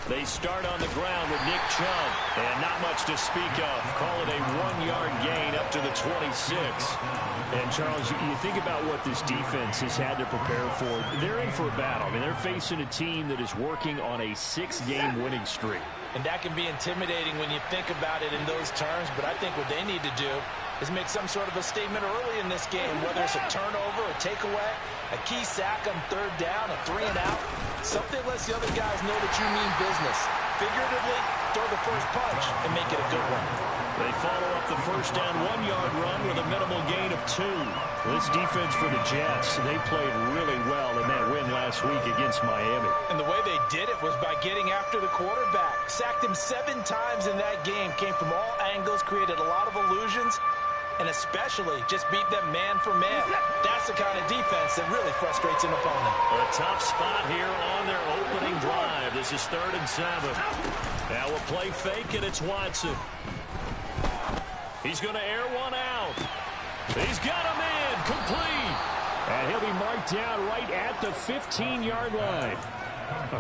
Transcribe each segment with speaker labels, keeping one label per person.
Speaker 1: They start on the ground with Nick Chubb. And not much to speak of. Call it a 1-yard gain up to the 26. And, Charles, you think about what this defense has had to prepare for. They're in for a battle. I mean, they're facing a team that is working on a 6-game winning streak.
Speaker 2: And that can be intimidating when you think about it in those terms. But I think what they need to do is make some sort of a statement early in this game, whether it's a turnover, a takeaway, a key sack on third down, a 3-and-out. Something lets the other guys know that you mean business. Figuratively, throw the first punch and make it a good one.
Speaker 1: They follow up the first down 1-yard run with a minimal gain of 2. This defense for the Jets, they played really well in that win last week against Miami.
Speaker 2: And the way they did it was by getting after the quarterback. Sacked him 7 times in that game. Came from all angles, created a lot of illusions, and especially just beat them man for man. That's the kind of defense that really frustrates an opponent.
Speaker 1: A tough spot here on their opening drive. This is 3rd and 7. Now a play fake, and it's Watson. He's going to air one out. He's got him in, complete. And he'll be marked down right at the 15-yard line.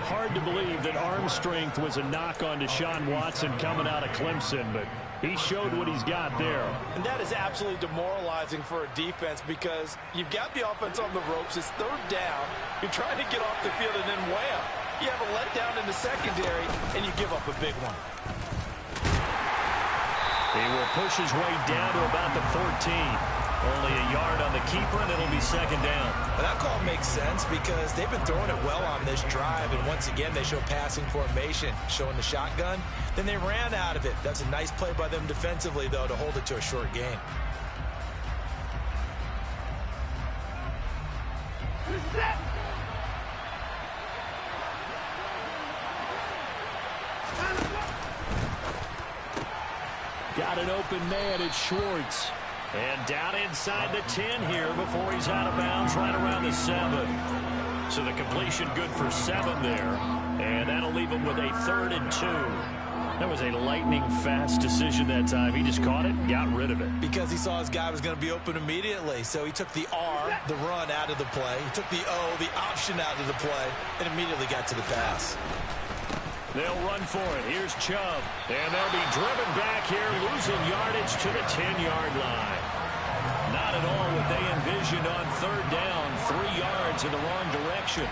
Speaker 1: Hard to believe that arm strength was a knock on Deshaun Watson coming out of Clemson, but he showed what he's got there.
Speaker 2: And that is absolutely demoralizing for a defense because you've got the offense on the ropes. It's 3rd down. You're trying to get off the field, and then wham, you have a letdown in the secondary, and you give up a big one.
Speaker 1: He will push his way down to about the 14. Only a yard on the keeper, and it'll be 2nd down.
Speaker 2: Well, that call makes sense because they've been throwing it well on this drive, and once again, they show passing formation, showing the shotgun. Then they ran out of it. That's a nice play by them defensively, though, to hold it to a short gain.
Speaker 1: Got an open man at Schwartz. And down inside the 10 here before he's out of bounds right around the 7. So the completion good for 7 there. And that'll leave him with a 3rd and 2. That was a lightning-fast decision that time. He just caught it and got rid of it.
Speaker 2: Because he saw his guy was going to be open immediately. So he took the R, the run, out of the play. He took the O, the option, out of the play, and immediately got to the pass.
Speaker 1: They'll run for it. Here's Chubb. And they'll be driven back here, losing yardage to the 10-yard line. Not at all what they envisioned on 3rd down. 3 yards in the wrong direction.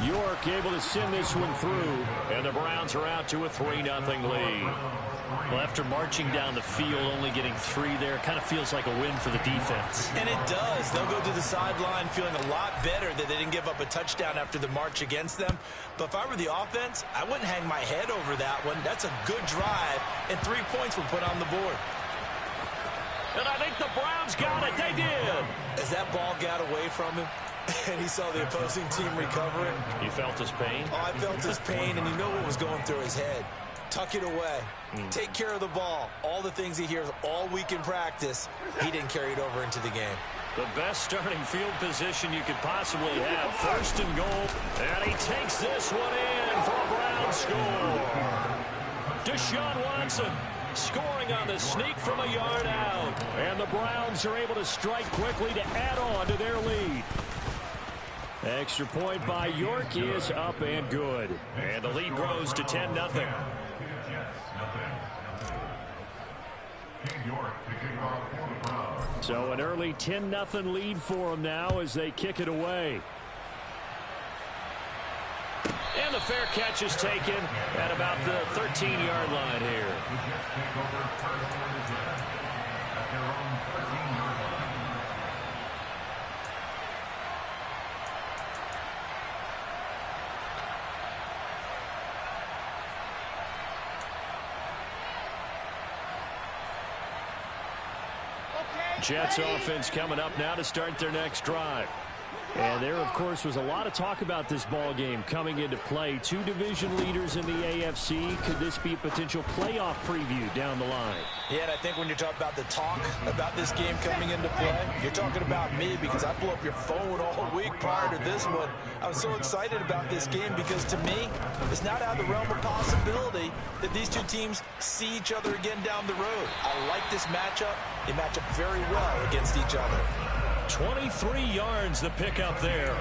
Speaker 1: York able to send this one through. And the Browns are out to a 3-0 lead. Well, after marching down the field, only getting 3 there, kind of feels like a win for the defense.
Speaker 2: And it does. They'll go to the sideline feeling a lot better that they didn't give up a touchdown after the march against them. But if I were the offense, I wouldn't hang my head over that one. That's a good drive, and 3 points were put on the board.
Speaker 1: And I think the Browns got it. They did.
Speaker 2: As that ball got away from him, and he saw the opposing team recover it.
Speaker 1: You felt his pain?
Speaker 2: Oh, I felt his pain, and you know what was going through his head. Tuck it away. Take care of the ball. All the things he hears all week in practice, he didn't carry it over into the game.
Speaker 1: The best starting field position you could possibly have. 1st and goal. And he takes this one in for a Brown score. Deshaun Watson scoring on the sneak from a yard out. And the Browns are able to strike quickly to add on to their lead. Extra point by York is up and good. And the lead grows to 10-0. So an early 10-0 lead for them now as they kick it away. And the fair catch is taken at about the 13-yard line here. Jets offense coming up now to start their next drive. And there, of course, was a lot of talk about this ball game coming into play. 2 division leaders in the AFC. Could this be a potential playoff preview down the line?
Speaker 2: Yeah, and I think when you're talking about the talk about this game coming into play, you're talking about me because I blew up your phone all week prior to this one. I was so excited about this game because, to me, it's not out of the realm of possibility that these 2 teams see each other again down the road. I like this matchup. They match up very well against each other.
Speaker 1: 23 yards the pickup there.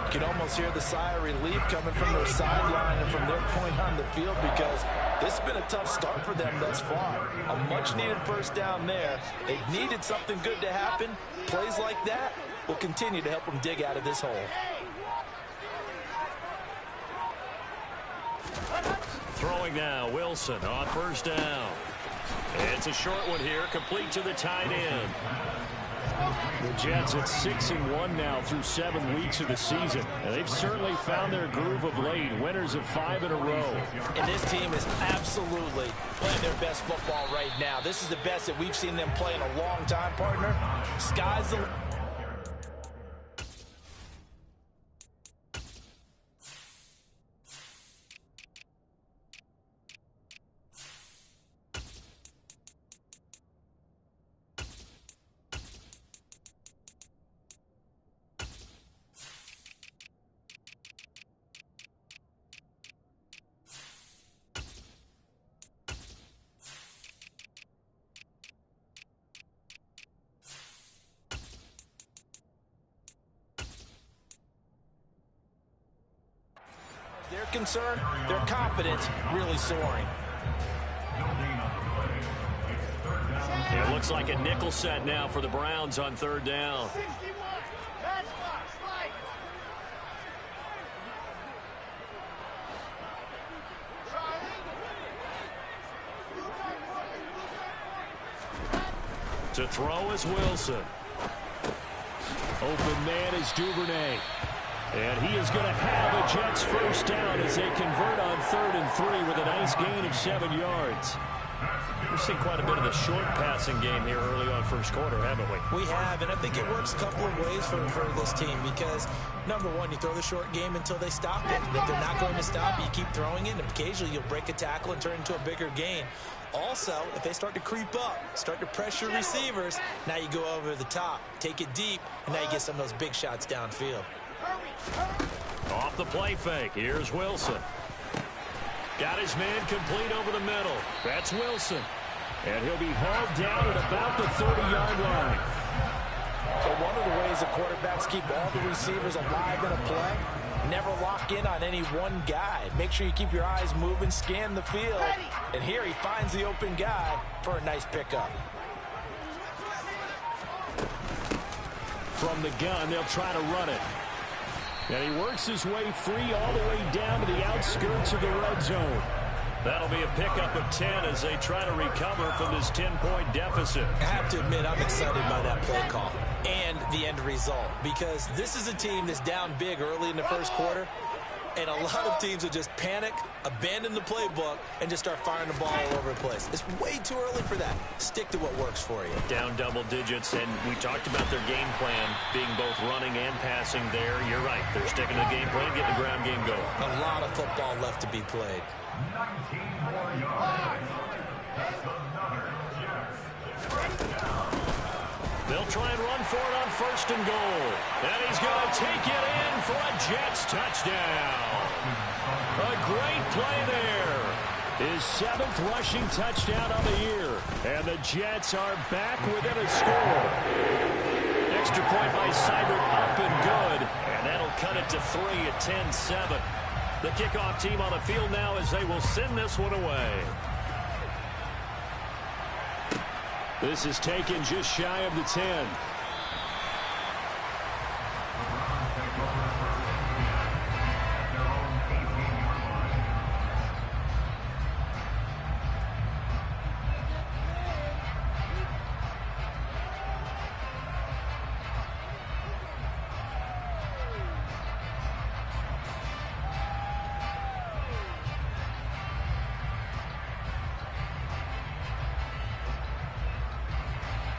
Speaker 2: You can almost hear the sigh of relief coming from their sideline and from their point on the field because this has been a tough start for them thus far. A much-needed first down there. They needed something good to happen. Plays like that will continue to help them dig out of this hole.
Speaker 1: Throwing now, Wilson on first down. It's a short one here, complete to the tight end. The Jets at 6-1 now through 7 weeks of the season. And they've certainly found their groove of late. Winners of 5 in a row.
Speaker 2: And this team is absolutely playing their best football right now. This is the best that we've seen them play in a long time, partner. Sky's the... They're concerned, their confidence really soaring.
Speaker 1: It looks like a nickel set now for the Browns on third down. To throw is Wilson. Open man is Duvernay. And he is going to have a Jets first down as they convert on 3rd and 3 with a nice gain of 7 yards. We've seen quite a bit of the short passing game here early on first quarter, haven't we?
Speaker 2: We have, and I think it works a couple of ways for this team because, number one, you throw the short game until they stop it. And if they're not going to stop, you keep throwing it, and occasionally you'll break a tackle and turn it into a bigger gain. Also, if they start to creep up, start to pressure receivers, now you go over the top, take it deep, and now you get some of those big shots downfield.
Speaker 1: Off the play fake. Here's Wilson. Got his man complete over the middle. That's Wilson. And he'll be hauled down at about the 30-yard line.
Speaker 2: So one of the ways the quarterbacks keep all the receivers alive in a play, never lock in on any one guy. Make sure you keep your eyes moving, scan the field. And here he finds the open guy for a nice pickup.
Speaker 1: From the gun, they'll try to run it. And he works his way free all the way down to the outskirts of the red zone. That'll be a pickup of 10 as they try to recover from this 10-point deficit.
Speaker 2: I have to admit, I'm excited by that play call and the end result because this is a team that's down big early in the first quarter, and a lot of teams will just panic, abandon the playbook, and just start firing the ball all over the place. It's way too early for that. Stick to what works for you.
Speaker 1: Down double digits, and we talked about their game plan being both running and passing there. You're right. They're sticking to the game plan, getting the ground game going.
Speaker 2: A lot of football left to be played.
Speaker 3: 19 more yards. That's another Jets.
Speaker 1: They'll try and run for it on 1st and goal. And he's going to take it in for a Jets touchdown. A great play there. His 7th rushing touchdown of the year. And the Jets are back within a score. Extra point by Seibert up and good. And that'll cut it to 3 at 10-7. The kickoff team on the field now as they will send this one away. This is taken just shy of the 10.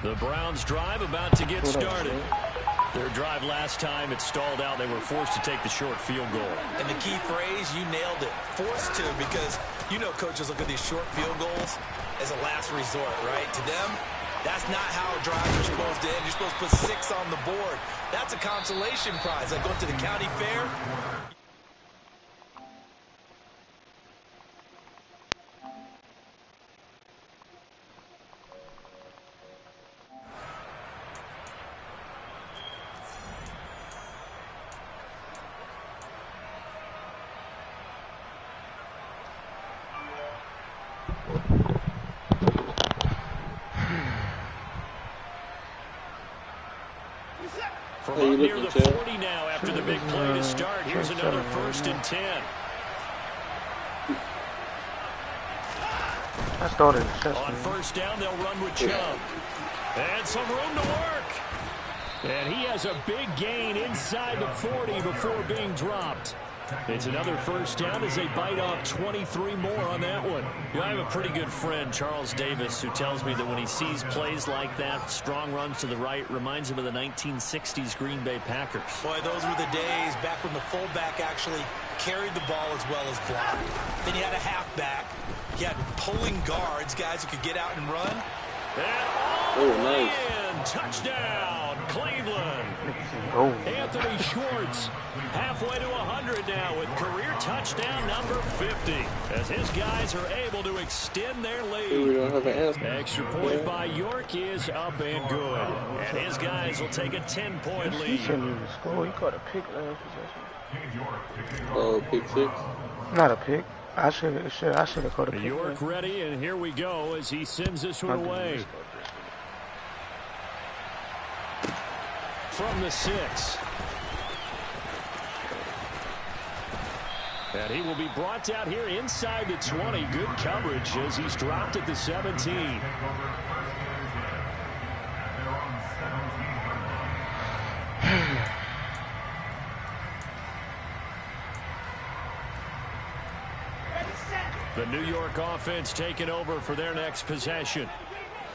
Speaker 1: The Browns drive about to get started. Their drive last time, it stalled out. They were forced to take the short field goal.
Speaker 2: And the key phrase, you nailed it. Forced to, because you know coaches look at these short field goals as a last resort, right? To them, that's not how drives are supposed to end. You're supposed to put 6 on the board. That's a consolation prize. Like going to the county fair.
Speaker 1: From up near the 40 now after the big play to start. Here's another 1st and 10.
Speaker 4: I started
Speaker 1: on 1st down, they'll run with Chubb. And some room to work. And he has a big gain inside the 40 before being dropped. It's another 1st down as they bite off 23 more on that one. You know, I have a pretty good friend, Charles Davis, who tells me that when he sees plays like that, strong runs to the right, reminds him of the 1960s Green Bay Packers.
Speaker 2: Boy, those were the days back when the fullback actually carried the ball as well as blocked. Then you had a halfback. You had pulling guards, guys who could get out and run.
Speaker 1: And all the way in. Touchdown, Cleveland. Anthony Schwartz halfway to 100 now with career touchdown number 50 as his guys are able to extend their lead. Extra point by York is up and good. And his guys will take a 10-point lead.
Speaker 4: He caught a pick last possession.
Speaker 5: Oh, pick 6?
Speaker 4: Not a pick. I should have caught a pick.
Speaker 1: York ready, and here we go as he sends this one away. From the 6. And he will be brought down here inside the 20. Good coverage as he's dropped at the 17. The New York offense taking over for their next possession.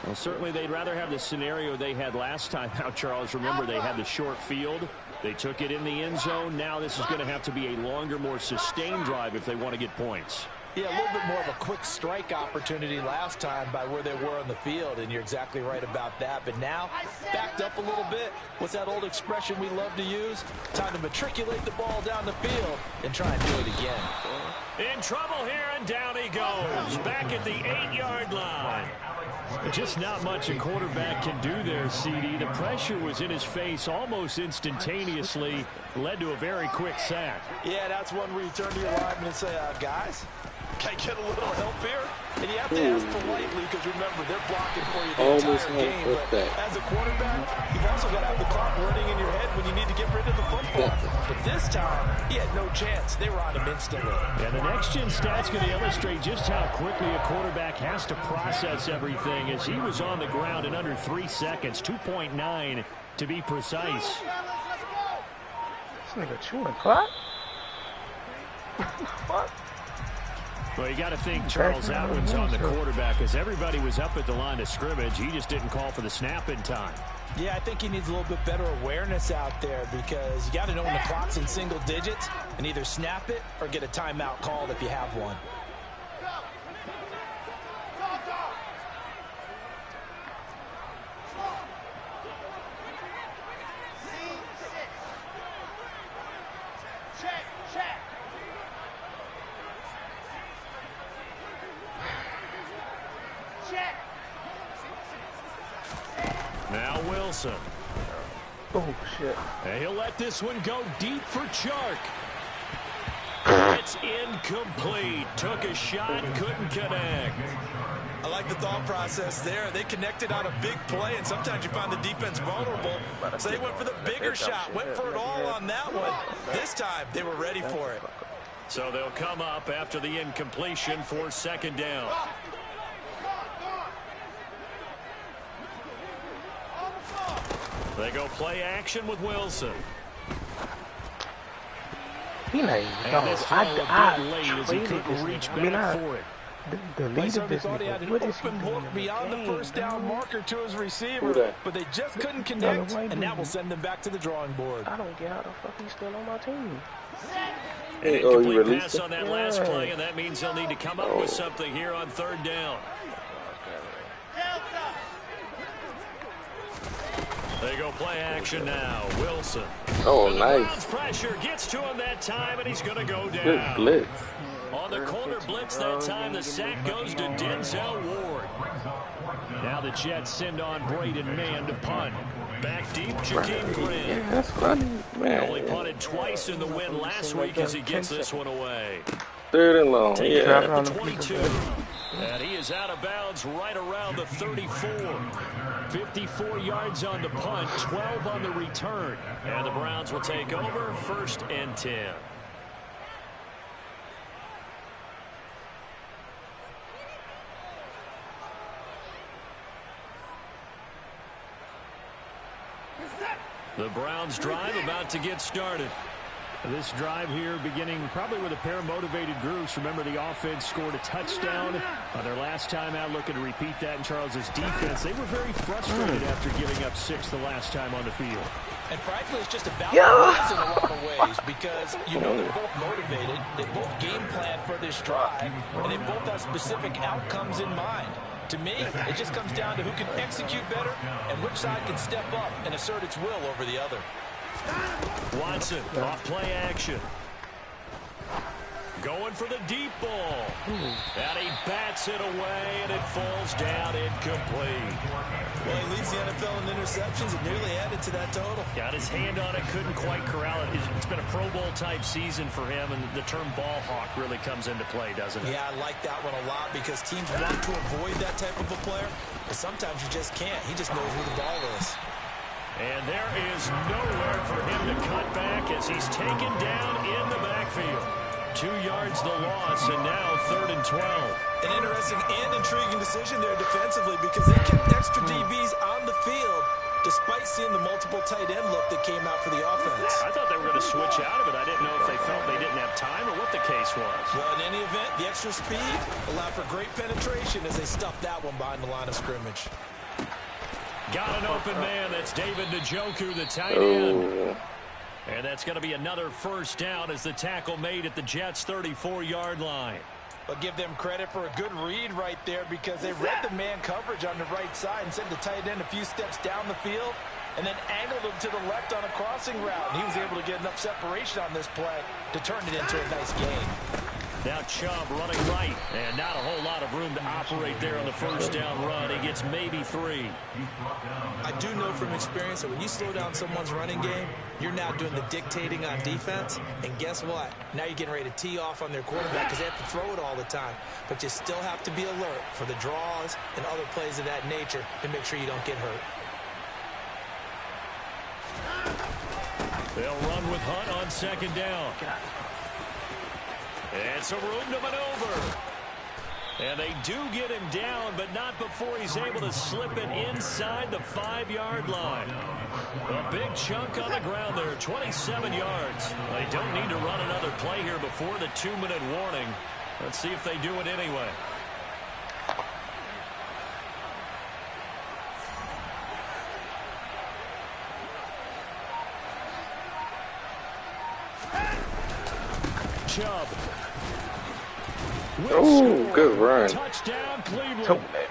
Speaker 1: Well, certainly they'd rather have the scenario they had last time out, Charles. Remember, they had the short field. They took it in the end zone. Now this is going to have to be a longer, more sustained drive if they want to get points.
Speaker 2: Yeah, a little bit more of a quick strike opportunity last time by where they were on the field, and you're exactly right about that. But now, backed up a little bit. What's that old expression we love to use? Time to matriculate the ball down the field and try and do it again.
Speaker 1: In trouble here, and down he goes. Back at the 8-yard line. Just not much a quarterback can do there, CD. The pressure was in his face almost instantaneously. Led to a very quick sack.
Speaker 2: Yeah, that's one where you turn to your lineman and say, guys, can I get a little help here? And you have to ask politely because, remember, they're blocking for you the entire game. But as a quarterback, you've also got to have the clock running in your head when you need to get rid of the football. But this time, he had no chance. They were on him instantly.
Speaker 1: And the next-gen stats going to illustrate just how quickly a quarterback has to process everything as he was on the ground in under 3 seconds, 2.9 to be precise.
Speaker 4: This nigga chewing clock? What?
Speaker 1: Well, you got to think Charles that one's on the quarterback as everybody was up at the line of scrimmage. He just didn't call for the snap in time.
Speaker 2: Yeah, I think he needs a little bit better awareness out there because you got to know when the clock's in single digits and either snap it or get a timeout called if you have one.
Speaker 1: Now Wilson.
Speaker 4: Oh, shit.
Speaker 1: And he'll let this one go deep for Chark. It's incomplete. Took a shot, couldn't connect.
Speaker 2: I like the thought process there. They connected on a big play, and sometimes you find the defense vulnerable. So they went for the bigger shot, went for it all on that one. This time, they were ready for it.
Speaker 1: So they'll come up after the incompletion for 2nd down. They go play action with Wilson.
Speaker 4: He like,
Speaker 1: and this
Speaker 4: I
Speaker 1: late as he couldn't reach back for it.
Speaker 4: The lead of this nigga, what is he
Speaker 2: open
Speaker 4: doing?
Speaker 2: look beyond the 1st down marker to his receiver, but they just couldn't connect, and that will send them back to the drawing board.
Speaker 4: I don't get how the fuck he's still on my team.
Speaker 1: An incomplete pass on that last play, and that means they'll need to come up with something here on 3rd down. They go play action now. Wilson.
Speaker 5: Oh,
Speaker 1: and
Speaker 5: nice.
Speaker 1: Pressure gets to him that time, and he's going to go down.
Speaker 5: Good blitz.
Speaker 1: On the corner blitz that time, the sack goes to Denzel Ward. Now the Jets send on Braden Mann to punt. Back deep, Jakeem Grant.
Speaker 5: Yeah, that's funny, man.
Speaker 1: Only punted twice in the win last week as he gets this one away.
Speaker 5: 3rd and long.
Speaker 1: Take it
Speaker 5: Yeah.
Speaker 1: at the 22. And he is out of bounds right around the 34. 54 yards on the punt, 12 on the return. And the Browns will take over 1st and 10. The Browns drive about to get started.
Speaker 6: This drive here beginning probably with a pair of motivated groups. Remember, the offense scored a touchdown on their last time out. Looking to repeat that in Charles's defense. They were very frustrated after giving up 6 the last time on the field.
Speaker 2: And frankly, it's just about balance in a lot of ways because, you know, they're both motivated. They both game plan for this drive, and they both have specific outcomes in mind. To me, it just comes down to who can execute better and which side can step up and assert its will over the other.
Speaker 1: Watson off play action. Going for the deep ball. And he bats it away, and it falls down incomplete.
Speaker 2: Well, he leads the NFL in interceptions and nearly added to that total.
Speaker 1: Got his hand on it, couldn't quite corral it. It's been a Pro Bowl-type season for him, and the term ball hawk really comes into play, doesn't it?
Speaker 2: Yeah, I like that one a lot because teams want to avoid that type of a player, but sometimes you just can't. He just knows where the ball is.
Speaker 1: And there is nowhere for him to cut back as he's taken down in the backfield. 2 yards the loss, and now 3rd and 12.
Speaker 2: An interesting and intriguing decision there defensively because they kept extra DBs on the field despite seeing the multiple tight end look that came out for the offense.
Speaker 1: I thought they were going to switch out of it. I didn't know if they felt they didn't have time or what the case was.
Speaker 2: Well, in any event, the extra speed allowed for great penetration as they stuffed that one behind the line of scrimmage.
Speaker 1: Got an open man. That's David Njoku, the tight end. And that's going to be another first down as the tackle made at the Jets' 34-yard line.
Speaker 2: But give them credit for a good read right there because they read the man coverage on the right side and sent the tight end a few steps down the field and then angled him to the left on a crossing route. And he was able to get enough separation on this play to turn it into a nice gain.
Speaker 1: Now Chubb running right, and not a whole lot of room to operate there on the first down run. He gets maybe 3.
Speaker 2: I do know from experience that when you slow down someone's running game, you're now doing the dictating on defense. And guess what? Now you're getting ready to tee off on their quarterback because they have to throw it all the time. But you still have to be alert for the draws and other plays of that nature to make sure you don't get hurt.
Speaker 1: They'll run with Hunt on 2nd down. It's a room to maneuver. And they do get him down, but not before he's able to slip it inside the 5-yard line. A big chunk on the ground there, 27 yards. They don't need to run another play here before the 2-minute warning. Let's see if they do it anyway. Chubb.
Speaker 5: Oh, good run.
Speaker 1: Touchdown, Cleveland.
Speaker 4: Took that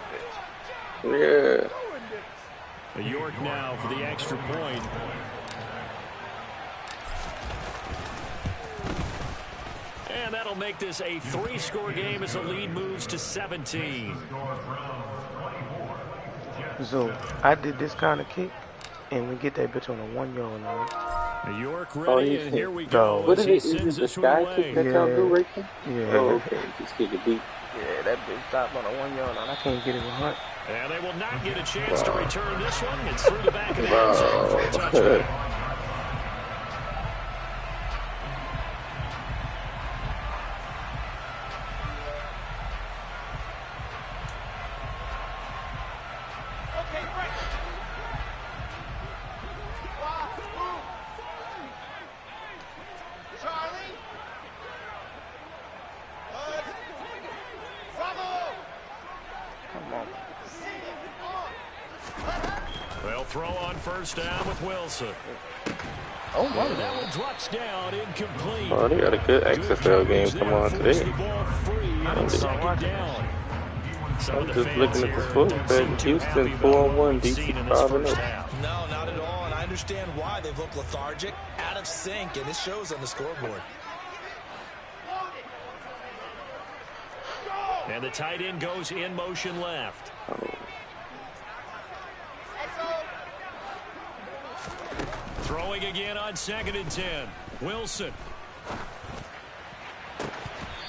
Speaker 4: bitch.
Speaker 5: Yeah.
Speaker 1: York now for the extra point. And that'll make this a 3-score game as the lead moves to 17.
Speaker 4: So I did this kind of kick, and we get that bitch on a 1-yard line.
Speaker 1: York ready, and here we go.
Speaker 5: What is it? Is it the sky kick that y'all do, Rachel?
Speaker 4: Yeah.
Speaker 5: Oh, okay. Just kick it deep.
Speaker 4: Yeah, that bitch stopped on a 1-yard line. I can't get it with Hunt.
Speaker 1: And they will not get a chance to return this one. It's through the back of the end zone for a touchdown. They'll throw on first down with Wilson.
Speaker 4: Oh, wow.
Speaker 1: That one drops down, incomplete.
Speaker 5: Oh, they got a good XFL game come on today.
Speaker 1: I'm
Speaker 5: just looking at the football. Houston 4-1, DC 5-0.
Speaker 2: No, not at all, and I understand why. They've looked lethargic, out of sync, and it shows on the scoreboard.
Speaker 1: And the tight end goes in motion left. Throwing again on 2nd and 10. Wilson.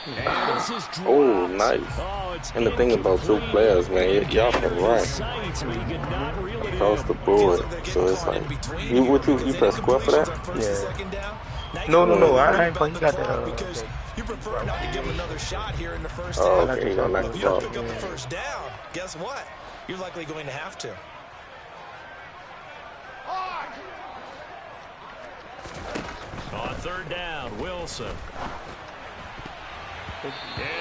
Speaker 1: And this is
Speaker 5: Oh,
Speaker 1: dropped.
Speaker 5: nice.
Speaker 1: Oh, it's
Speaker 5: And the thing about two
Speaker 1: incomplete.
Speaker 5: players, man, y'all can run
Speaker 1: Sights, but he could not reel it
Speaker 5: across
Speaker 1: in.
Speaker 5: the board. So it's like, you press square for that?
Speaker 4: Yeah. No. I ain't. He got that.
Speaker 2: Because you prefer not to give him another shot here in the first
Speaker 5: Oh,
Speaker 2: half.
Speaker 5: okay, he gonna knock
Speaker 2: If
Speaker 5: the
Speaker 2: you don't
Speaker 5: ball.
Speaker 2: pick up the first down, guess what? You're likely going to have to.
Speaker 1: On third down, Wilson. And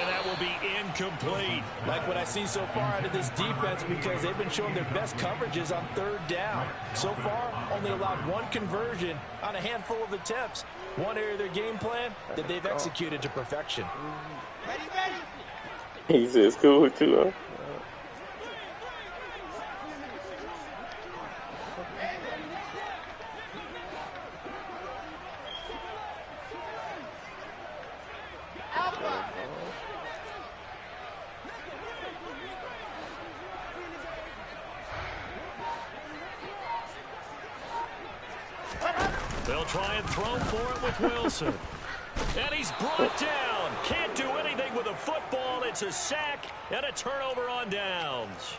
Speaker 1: that will be incomplete.
Speaker 2: Like what I see so far out of this defense, because they've been showing their best coverages on third down. So far, only allowed one conversion on a handful of attempts. One area of their game plan that they've executed to perfection.
Speaker 5: He said it's cool too, huh?
Speaker 1: They'll try and throw for it with Wilson. And he's brought down. Can't do anything with a football. It's a sack and a turnover on downs.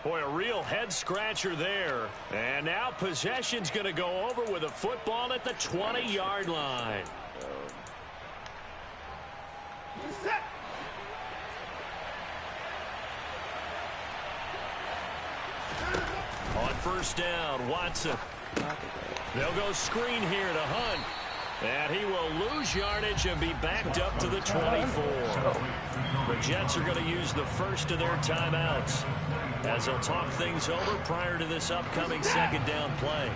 Speaker 1: Boy, a real head-scratcher there. And now possession's going to go over with a football at the 20-yard line. On first down, Watson. They'll go screen here to Hunt. And he will lose yardage and be backed up to the 24. The Jets are going to use the first of their timeouts as they'll talk things over prior to this upcoming second down play.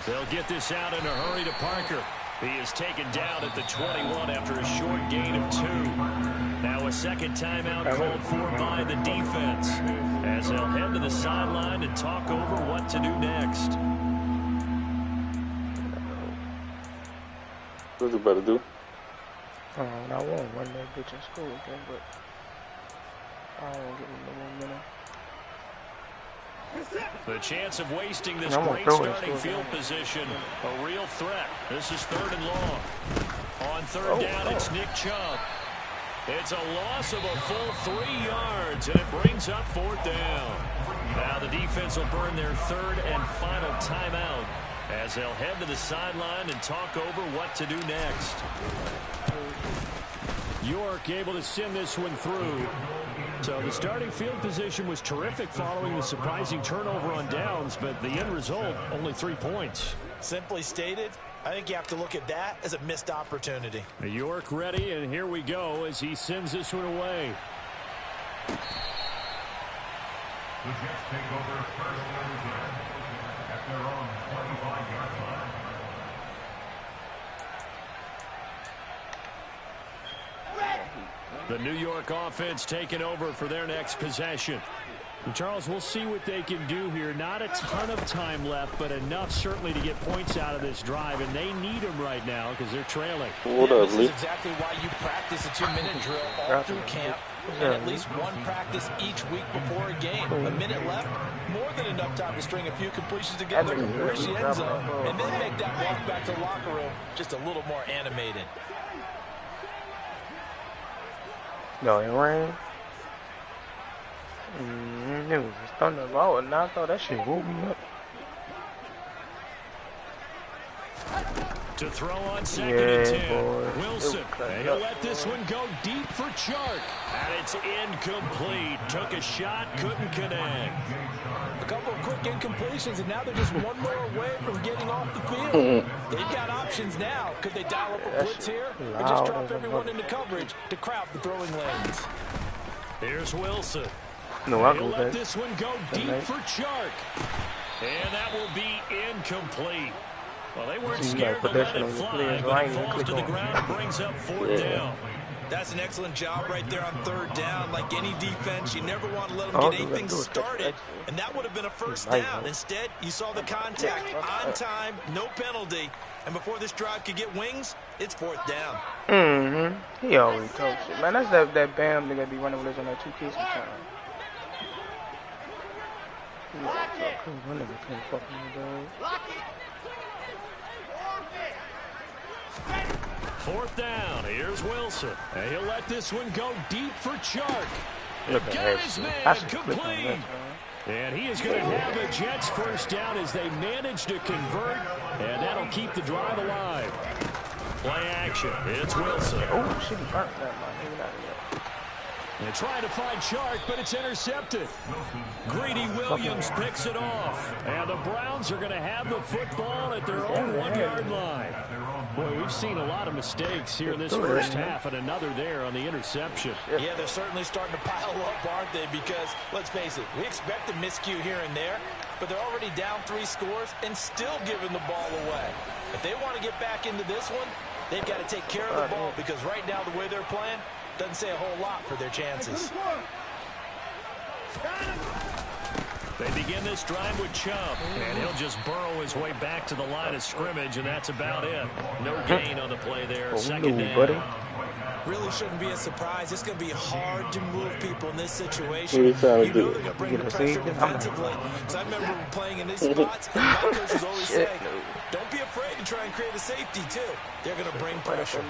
Speaker 1: They'll get this out in a hurry to Parker. He is taken down at the 21 after a short gain of 2. Now a second timeout called for by the defense as they'll head to the sideline and talk over what to do next.
Speaker 5: What's he better do?
Speaker 4: I won't run that bitch in school again, but I don't give him no momentum.
Speaker 1: The chance of wasting this great starting field position, a real threat. This is third and long. On third down, it's Nick Chubb. It's a loss of a full 3 yards, and it brings up fourth down. Now the defense will burn their third and final timeout as they'll head to the sideline and talk over what to do next.
Speaker 6: York able to send this one through. So the starting field position was terrific following the surprising turnover on downs, but the end result, only 3 points.
Speaker 2: Simply stated, I think you have to look at that as a missed opportunity.
Speaker 6: York ready, and here we go as he sends this one away.
Speaker 3: The Jets take over first and 10 at their own 25-yard line.
Speaker 6: The New York offense taking over for their next possession. And Charles, we'll see what they can do here. Not a ton of time left, but enough certainly to get points out of this drive, and they need them right now because they're trailing.
Speaker 5: What up,
Speaker 2: This
Speaker 5: Lee?
Speaker 2: is exactly why you practice a 2-minute drill all through camp, and at least one practice each week before a game. A minute left, more than enough time to string a few completions together, reach the end zone, and then make that walk back to the locker room just a little more animated.
Speaker 4: No, it rained. It was a thunder. I would not thought that shit woke me up.
Speaker 1: To throw on second and 10.
Speaker 4: boy.
Speaker 1: Wilson. And he'll let this one go deep for Chark. And it's incomplete. Took a shot, couldn't connect.
Speaker 2: A couple of quick incompletions, and now they're just one more away from getting off the field. They've got options now. Could they dial up a blitz here, or just drop everyone into coverage to crowd the throwing lanes?
Speaker 1: Here's Wilson.
Speaker 4: No, I'll
Speaker 1: He'll
Speaker 4: go
Speaker 1: let
Speaker 4: back.
Speaker 1: this one go deep for Chark. And that will be incomplete. Well, they weren't
Speaker 4: See,
Speaker 1: scared to
Speaker 4: like,
Speaker 1: let
Speaker 4: pedestrian
Speaker 1: it
Speaker 4: on the
Speaker 1: fly,
Speaker 4: players
Speaker 1: but
Speaker 4: line,
Speaker 1: it
Speaker 4: you
Speaker 1: falls
Speaker 4: click
Speaker 1: to the
Speaker 4: on.
Speaker 1: ground and brings up fourth down.
Speaker 2: That's an excellent job right there on third down. Like any defense, you never want to let them
Speaker 4: All
Speaker 2: get
Speaker 4: you gotta
Speaker 2: anything
Speaker 4: do is touch
Speaker 2: started,
Speaker 4: that.
Speaker 2: and that would have been a first
Speaker 4: Nice,
Speaker 2: down.
Speaker 4: man.
Speaker 2: Instead, you saw the contact on time, no penalty, and before this drive could get wings, it's fourth down.
Speaker 4: He always talks shit. Man, that's that Bam nigga be running with us on that 2K sometimes. One nigga can't fuck me, dog.
Speaker 1: Fourth down. Here's Wilson.
Speaker 6: And he'll let this one go deep for Chark.
Speaker 4: Look at
Speaker 1: Got his man
Speaker 4: that. I should click on
Speaker 1: complete.
Speaker 4: that, dog.
Speaker 6: And he is going to have the Jets first down as they manage to convert, and that'll keep the drive alive.
Speaker 1: Play action. It's Wilson.
Speaker 4: Oh, shit, he burnt that, man. Maybe not yet.
Speaker 6: And trying to find Chark, but it's intercepted.
Speaker 1: Greedy Williams picks it off.
Speaker 6: And the Browns are going to have the football at their own 1-yard line. Boy, we've seen a lot of mistakes here in this first half, and another there on the interception.
Speaker 2: Yeah, they're certainly starting to pile up, aren't they? Because, let's face it, we expect a miscue here and there, but they're already down 3 scores and still giving the ball away. If they want to get back into this one, they've got to take care of the ball, because right now the way they're playing doesn't say a whole lot for their chances.
Speaker 1: They begin this drive with Chubb, and he'll just burrow his way back to the line of scrimmage, and that's about it. No gain on the play there. Second down.
Speaker 2: Really shouldn't be a surprise. It's going to be hard to move people in this situation.
Speaker 5: What are you trying to
Speaker 2: You know
Speaker 5: do?
Speaker 2: they're going to bring the pressure defensively. So I remember playing in these spots, and my coaches always say, don't be afraid to try and create a safety, too. They're going to bring pressure.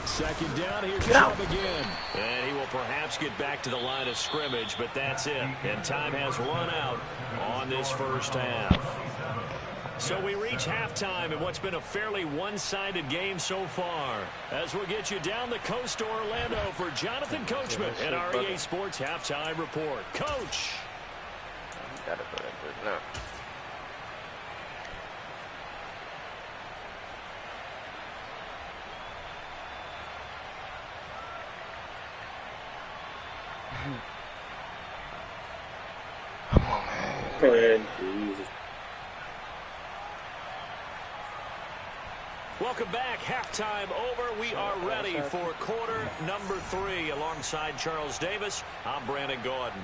Speaker 6: Second down, here's Chubb again.
Speaker 1: And he will perhaps get back to the line of scrimmage, but that's it. And time has run out on this first half. So we reach halftime in what's been a fairly one-sided game so far. As we'll get you down the coast to Orlando for Jonathan Coachman at our EA Sports Halftime Report. Coach.
Speaker 4: Gotta put it good now. Come on, man.
Speaker 5: Jesus.
Speaker 1: Welcome back. Halftime over. We are ready for quarter number 3. Alongside Charles Davis, I'm Brandon Gordon.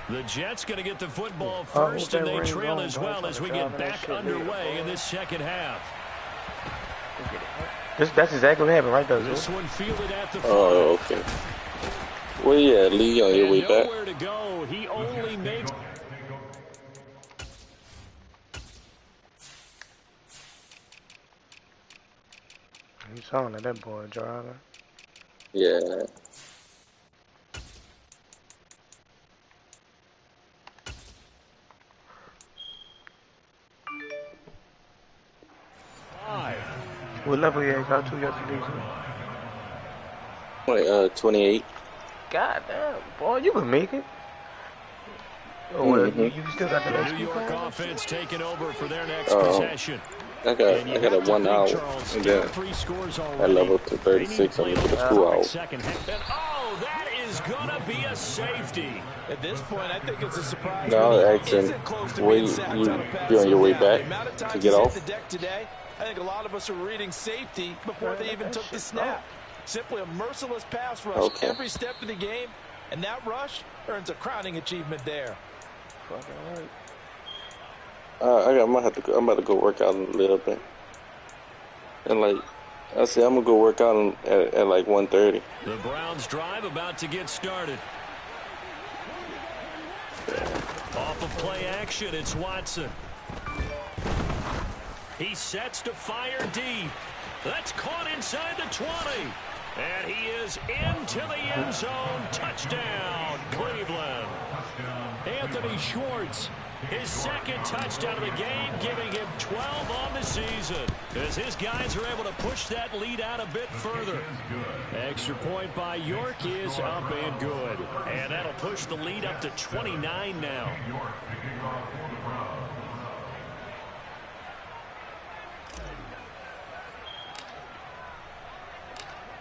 Speaker 1: The Jets going to get the football first, and they trail as well as we get back underway in this second half.
Speaker 4: That's exactly what happened right there.
Speaker 1: This one fielded at the
Speaker 5: Oh, okay. Where you at, Lee? On your way back?
Speaker 1: Nowhere to go. He only makes...
Speaker 4: You saw that boy driving.
Speaker 5: Yeah.
Speaker 4: What level you got to yesterday?
Speaker 5: Like 28.
Speaker 4: God damn, boy, you can make it. Oh, you still got the
Speaker 1: New York offense taking over for their next possession.
Speaker 5: I got a 1 hour, and then I leveled to 36. I'm going to the 2 hours.
Speaker 1: And oh, that is gonna be a safety.
Speaker 2: At this point, I think it's a surprise.
Speaker 5: No, I was asking, where you on your way back to get off?
Speaker 2: I think a lot of us are reading safety before they even took the snap. Simply a merciless pass rush every step of the game, and that rush earns a crowning achievement there.
Speaker 5: I'm about to go work out a little bit, and like I said, I'm gonna go work out at like 1:30.
Speaker 1: The Browns drive about to get started. Off of play action, it's Watson. He sets to fire deep. That's caught inside the 20. And he is into the end zone. Touchdown, Cleveland.
Speaker 6: Anthony Schwartz.
Speaker 1: His second touchdown of the game, giving him 12 on the season. As his guys are able to push that lead out a bit further.
Speaker 6: Extra point by York is up and good.
Speaker 1: And that'll push the lead up to 29 now.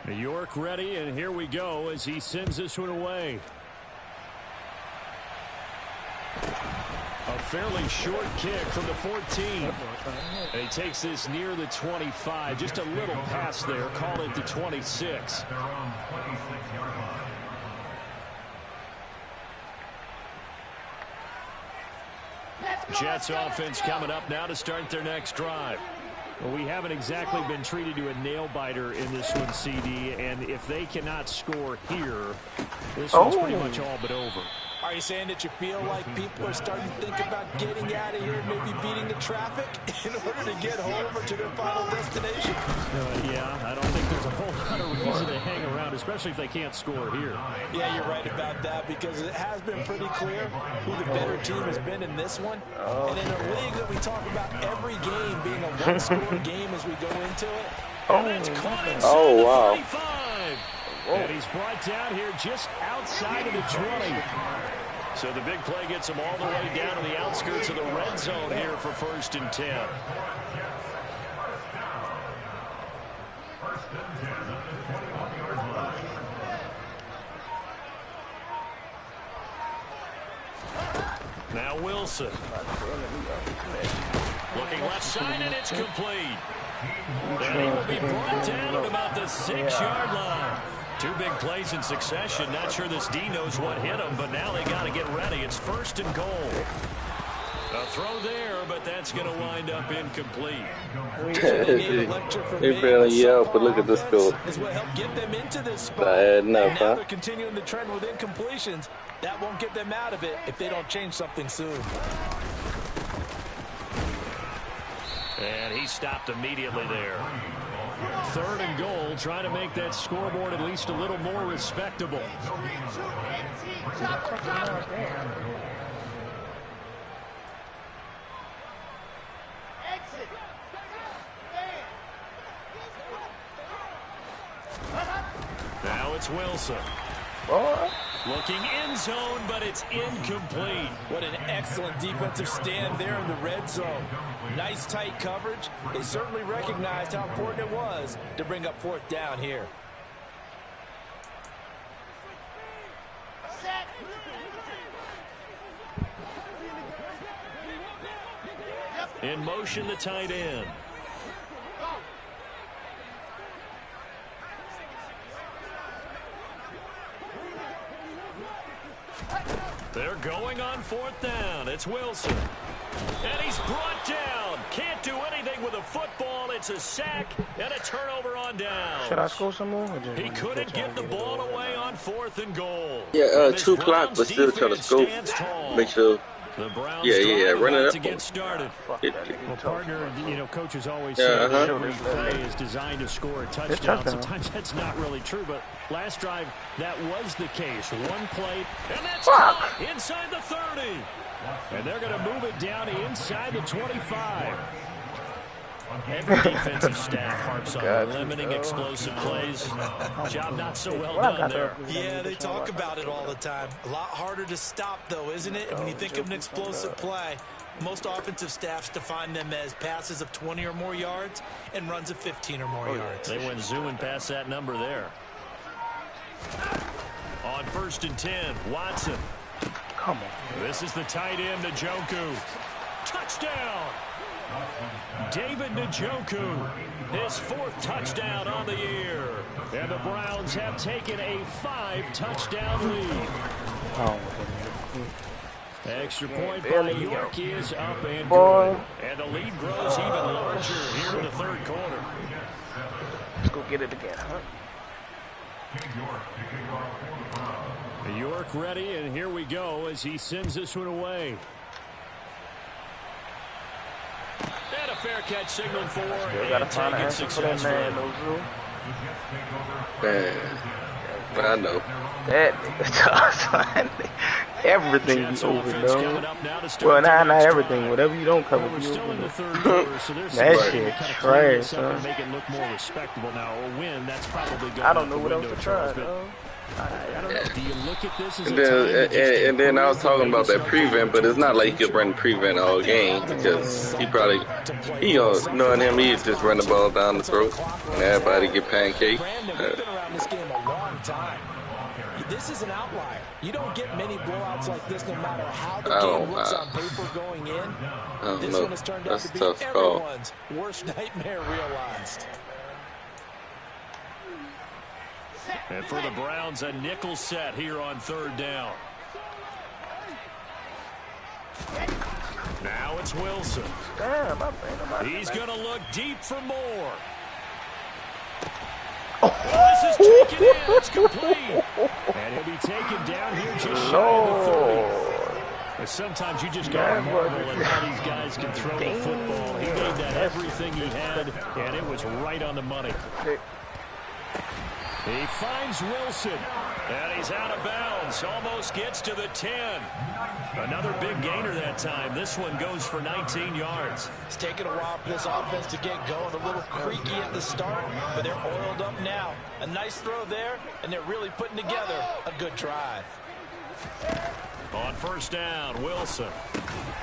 Speaker 6: New York ready, and here we go as he sends this one away. A fairly short kick from the 14. And he takes this near the 25. Just a little pass there. Call it the 26.
Speaker 3: Their own 26-yard line.
Speaker 6: Jets offense coming up now to start their next drive. Well, we haven't exactly been treated to a nail-biter in this one, CD, and if they cannot score here, this one's pretty much all but over.
Speaker 2: Are you saying that you feel like people are starting to think about getting out of here, maybe beating the traffic in order to get home or to their final destination?
Speaker 6: Yeah, I don't think there's a whole lot of reason to hang around, especially if they can't score here.
Speaker 2: Yeah, you're right about that, because it has been pretty clear who the better team has been in this one. And in a league that we talk about every game being a one-score game as we go into it.
Speaker 6: And that's caught inside
Speaker 5: Oh, wow.
Speaker 6: the 25. And he's brought down here just outside of the 20. So the big play gets him all the way down to the outskirts of the red zone here for 1st and 10. Now Wilson. Looking left side, and it's complete. And he will be brought down at about the 6-yard line. 2 big plays in succession. Not sure this D knows what hit him, but now they got to get ready. It's 1st and goal. A throw there, but that's going to wind up incomplete.
Speaker 5: He barely yelled, but look at this score.
Speaker 2: Is what helped get them into this spot.
Speaker 5: Not adding up,
Speaker 2: And now
Speaker 5: huh?
Speaker 2: they're continuing the trend with incompletions. That won't get them out of it if they don't change something soon.
Speaker 6: And he stopped immediately there. 3rd and goal, trying to make that scoreboard at least a little more respectable. Now it's Wilson. Looking end zone, but it's incomplete.
Speaker 2: What an excellent defensive stand there in the red zone. Nice tight coverage. They certainly recognized how important it was to bring up 4th down here.
Speaker 6: In motion, the tight end. They're going on 4th down. It's Wilson. And he's brought down. Can't do anything with a football. It's a sack and a turnover on down.
Speaker 4: Should I score some more?
Speaker 6: He couldn't get the ball away on 4th and goal.
Speaker 5: Yeah, 2 o'clock, but still trying to scope. Make sure.
Speaker 6: The Browns
Speaker 5: run it up.
Speaker 6: to get started. Well, partner, coaches always
Speaker 5: Yeah,
Speaker 6: say every play is designed to score a touchdown. Sometimes that's not really true, but last drive, that was the case. 1 play, and that's caught inside the 30. And they're going to move it down inside the 25. Every defensive staff harps on limiting explosive plays. Job not so well done there.
Speaker 2: Yeah, they talk about it all the time. A lot harder to stop, though, isn't it? And when you think of an explosive play, most offensive staffs define them as passes of 20 or more yards and runs of 15 or more yards.
Speaker 6: They went zooming past that number there. On 1st and 10, Watson.
Speaker 4: Come on.
Speaker 6: This is the tight end, Njoku. Touchdown! David Njoku, his 4th touchdown on the year. And the Browns have taken a 5-touchdown lead. Extra point by York is up and good. And the lead grows even larger here in the 3rd quarter.
Speaker 4: Let's go get it again, huh?
Speaker 6: York ready, and here we go as he sends this one away. And a fair catch signaled for, and taken successfully.
Speaker 5: I know.
Speaker 4: That nigga everything you overdo. Well, not everything. Whatever you don't cover,
Speaker 6: We're
Speaker 4: you
Speaker 6: still in the
Speaker 4: overdo.
Speaker 6: 3rd quarter, so there's
Speaker 4: That
Speaker 6: some
Speaker 4: shit
Speaker 6: kind of
Speaker 4: trash,
Speaker 6: clean this up
Speaker 4: son.
Speaker 6: and make it look more respectable now. A win, that's probably going
Speaker 4: I don't
Speaker 6: out
Speaker 4: know
Speaker 6: the
Speaker 4: what else
Speaker 6: window,
Speaker 4: to try,
Speaker 6: Charles, but
Speaker 4: though.
Speaker 6: I don't know. Do you look at this as
Speaker 5: And
Speaker 6: a time to
Speaker 5: then,
Speaker 6: just
Speaker 5: and then I was
Speaker 6: improve
Speaker 5: talking about that
Speaker 6: maybe
Speaker 5: prevent, but it's not like he could run prevent all game because knowing him, he'd just run the ball down the throat and everybody get pancaked.
Speaker 2: Brandon, we've been around this game a long time. You this is an outlier. You don't get many blowouts like this no matter how the
Speaker 5: I
Speaker 2: game
Speaker 5: don't
Speaker 2: looks
Speaker 5: know.
Speaker 2: on paper going in.
Speaker 5: I don't
Speaker 2: This
Speaker 5: know.
Speaker 2: one has turned out
Speaker 5: That's
Speaker 2: to
Speaker 5: a
Speaker 2: be
Speaker 5: tough call.
Speaker 2: everyone's worst nightmare realized.
Speaker 6: And for the Browns, a nickel set here on 3rd down. Now it's Wilson.
Speaker 4: Damn, I think about
Speaker 6: He's going to look deep for more.
Speaker 4: Oh.
Speaker 6: This is taken in. It's complete. And he'll be taken down here just shy of the 30. But sometimes you just got to marvel at how these guys can throw the football. He made that everything he had, and it was right on the money. He finds Wilson, and he's out of bounds. Almost gets to the 10. Another big gainer that time. This one goes for 19 yards.
Speaker 2: It's taken a while for this offense to get going. A little creaky at the start, but they're oiled up now. A nice throw there, and they're really putting together a good drive.
Speaker 6: On 1st down, Wilson.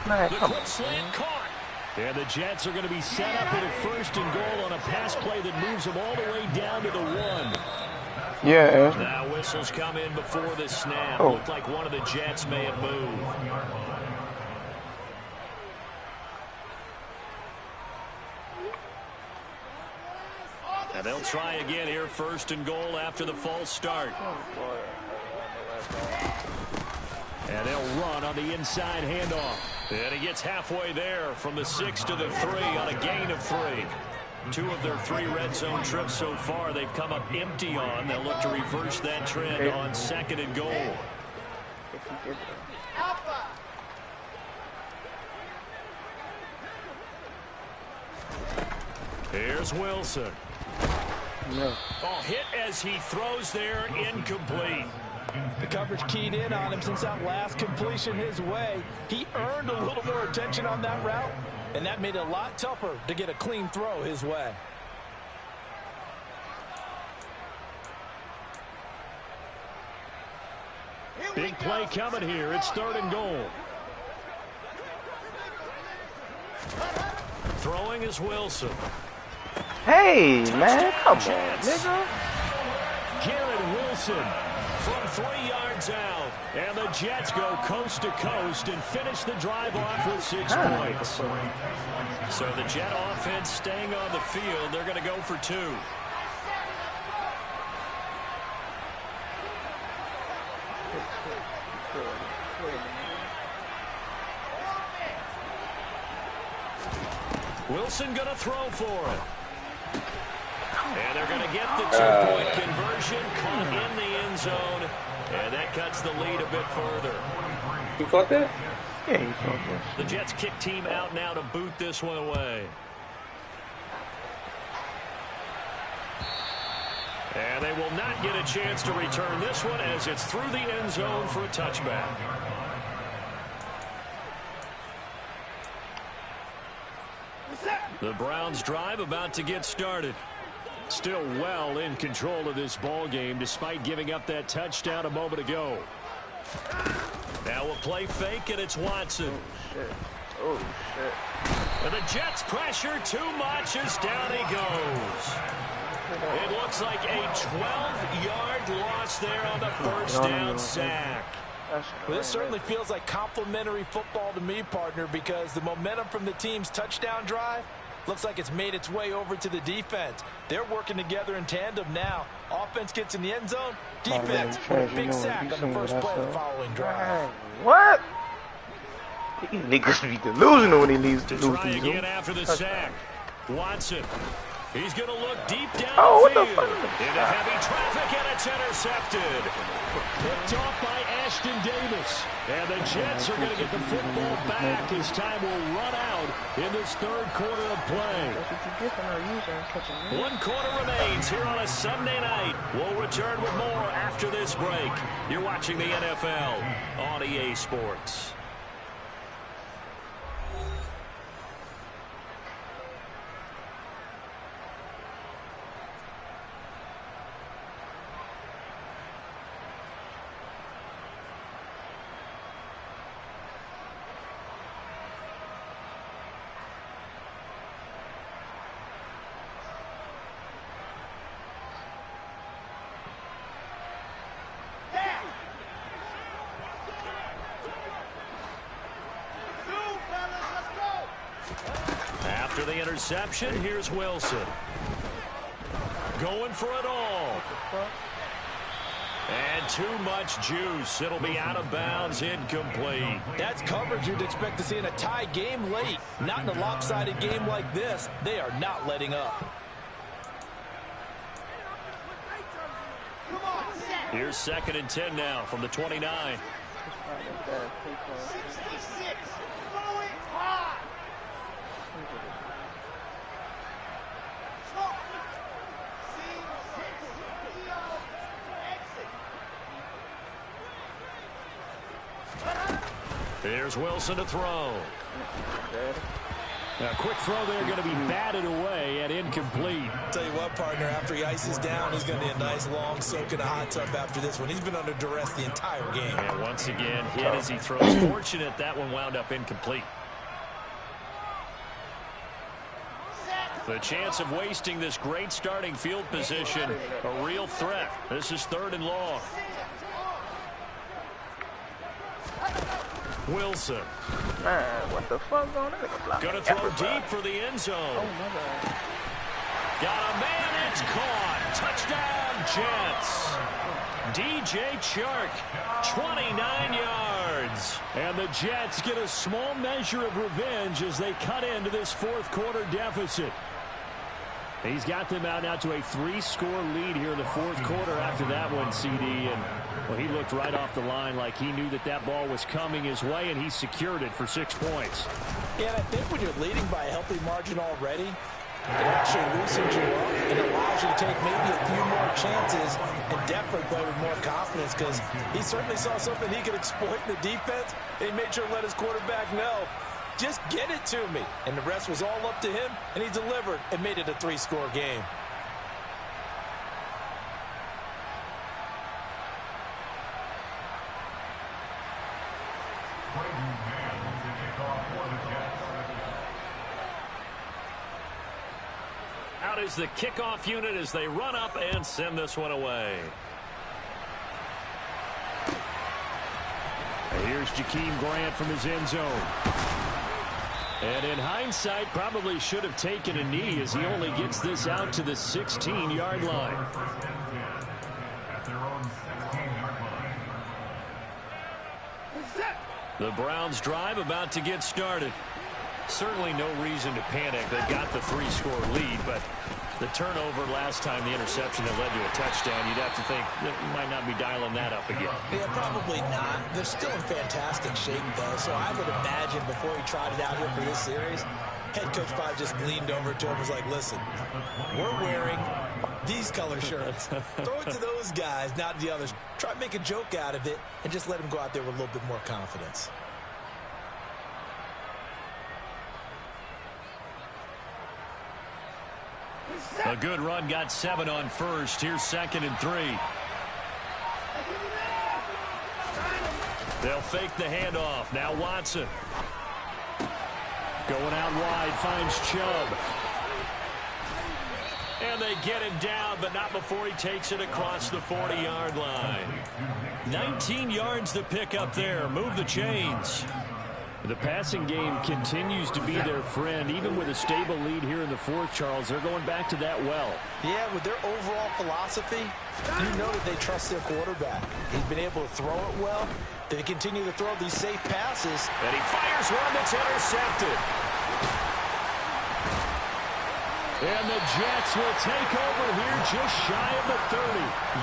Speaker 4: Man,
Speaker 6: The
Speaker 4: come
Speaker 6: quick
Speaker 4: on.
Speaker 6: slant caught. And the Jets are going to be set up at a 1st and goal on a pass play that moves them all the way down to the 1.
Speaker 4: Yeah.
Speaker 6: Now whistles come in before the snap.
Speaker 4: Oh.
Speaker 6: Looked like one of the Jets may have moved. And they'll try again here, 1st and goal after the false start. And they'll run on the inside handoff. And he gets halfway there from the 6 to the 3 on a gain of 3. 2 of their 3 red zone trips so far they've come up empty on. They'll look to reverse that trend on 2nd and goal. Here's Wilson.
Speaker 4: No.
Speaker 6: Oh, hit as he throws there, incomplete.
Speaker 2: The coverage keyed in on him since that last completion his way. He earned a little more attention on that route, and that made it a lot tougher to get a clean throw his way.
Speaker 6: Big play coming here. It's 3rd and goal. Throwing is Wilson.
Speaker 4: Hey, man, come on, nigga.
Speaker 6: Garrett Wilson from 3 yards out. And the Jets go coast to coast and finish the drive off with 6 points. So the Jet offense staying on the field. They're going to go for 2. Wilson going to throw for it. And they're going to get the 2-point conversion, caught in the end zone, and that cuts the lead a bit further.
Speaker 5: You caught that?
Speaker 4: Yeah, he caught this.
Speaker 6: The Jets kick team out now to boot this one away. And they will not get a chance to return this one as it's through the end zone for a touchback. The Browns drive about to get started. Still well in control of this ball game despite giving up that touchdown a moment ago. Now we'll play fake, and it's Watson.
Speaker 4: Oh, shit.
Speaker 6: And the Jets pressure too much as down he goes. It looks like a 12-yard loss there on the 1st down sack.
Speaker 2: Well, this certainly feels like complimentary football to me, partner, because the momentum from the team's touchdown drive looks like it's made its way over to the defense. They're working together in tandem now. Offense gets in the end zone. Defense with a big sack on the first play of the following drive.
Speaker 4: What? These niggas be delusional when he leaves
Speaker 6: To
Speaker 4: the
Speaker 6: try again after the sack. Watson. He's going to look deep down
Speaker 4: what
Speaker 6: the
Speaker 4: the
Speaker 6: field.
Speaker 4: fuck?
Speaker 6: Into heavy traffic, and it's intercepted. Picked off by Ashton Davis. And the Jets are going to get the football back as time will run out in this 3rd quarter of play. 1 quarter remains here on a Sunday night. We'll return with more after this break. You're watching the NFL on EA Sports.
Speaker 1: After the interception, here's Wilson. Going for it all. And too much juice. It'll be out of bounds, incomplete.
Speaker 2: That's coverage you'd expect to see in a tie game late. Not in a lopsided game like this. They are not letting up.
Speaker 1: Here's 2nd and 10 now from the 29. Here's Wilson to throw.
Speaker 6: A quick throw there, going to be batted away and incomplete.
Speaker 2: Tell you what, partner, after he ices down, he's going to need a nice long soak in a hot tub after this one. He's been under duress the entire game.
Speaker 1: And once again, hit as he throws. Fortunate that one wound up incomplete. The chance of wasting this great starting field position, a real threat. This is 3rd and long. Wilson.
Speaker 4: Man, what the fuck going on?
Speaker 1: Gonna throw deep for the end zone.
Speaker 4: Oh, my God.
Speaker 1: Got a man, it's caught. Touchdown, Jets. DJ Chark, 29 yards.
Speaker 6: And the Jets get a small measure of revenge as they cut into this 4th quarter deficit. He's got them out now to a 3-score lead here in the 4th quarter after that one, CD. And, well, he looked right off the line like he knew that that ball was coming his way, and he secured it for 6 points.
Speaker 2: Yeah, and I think when you're leading by a healthy margin already, it actually loosens you up and allows you to take maybe a few more chances and definitely play with more confidence, because he certainly saw something he could exploit in the defense, and he made sure to let his quarterback know, just get it to me. And the rest was all up to him, and he delivered and made it a 3-score game.
Speaker 1: Out is the kickoff unit as they run up and send this one away.
Speaker 6: And here's Jakeem Grant from his end zone. And in hindsight, probably should have taken a knee as he only gets this out to the 16-yard line.
Speaker 3: At their own 16-yard line.
Speaker 1: The Browns drive about to get started. Certainly no reason to panic. They got the 3-score lead, but the turnover last time, the interception that led to a touchdown, you'd have to think that we might not be dialing that up again.
Speaker 2: Yeah, probably not. They're still in fantastic shape, though, so I would imagine before he tried it out here for this series, head coach probably just leaned over to him and was like, listen, we're wearing these color shirts. Throw it to those guys, not the others. Try to make a joke out of it and just let him go out there with a little bit more confidence.
Speaker 1: A good run, got 7 on first. Here's 2nd and 3. They'll fake the handoff. Now Watson.
Speaker 6: Going out wide, finds Chubb.
Speaker 1: And they get him down, but not before he takes it across the 40-yard line. 19 yards to pick up there. Move the chains.
Speaker 6: The passing game continues to be their friend. Even with a stable lead here in the 4th, Charles, they're going back to that well.
Speaker 2: Yeah, with their overall philosophy, you know that they trust their quarterback. He's been able to throw it well. They continue to throw these safe passes.
Speaker 1: And he fires one that's intercepted.
Speaker 6: And the Jets will take over here just shy of the 30.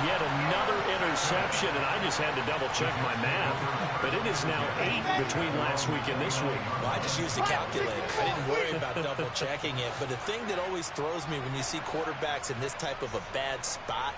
Speaker 1: Yet another interception, and I just had to double-check my math. But it is now 8 between last week and this week.
Speaker 2: Well, I just used a calculator. I didn't worry about double-checking it. But the thing that always throws me when you see quarterbacks in this type of a bad spot,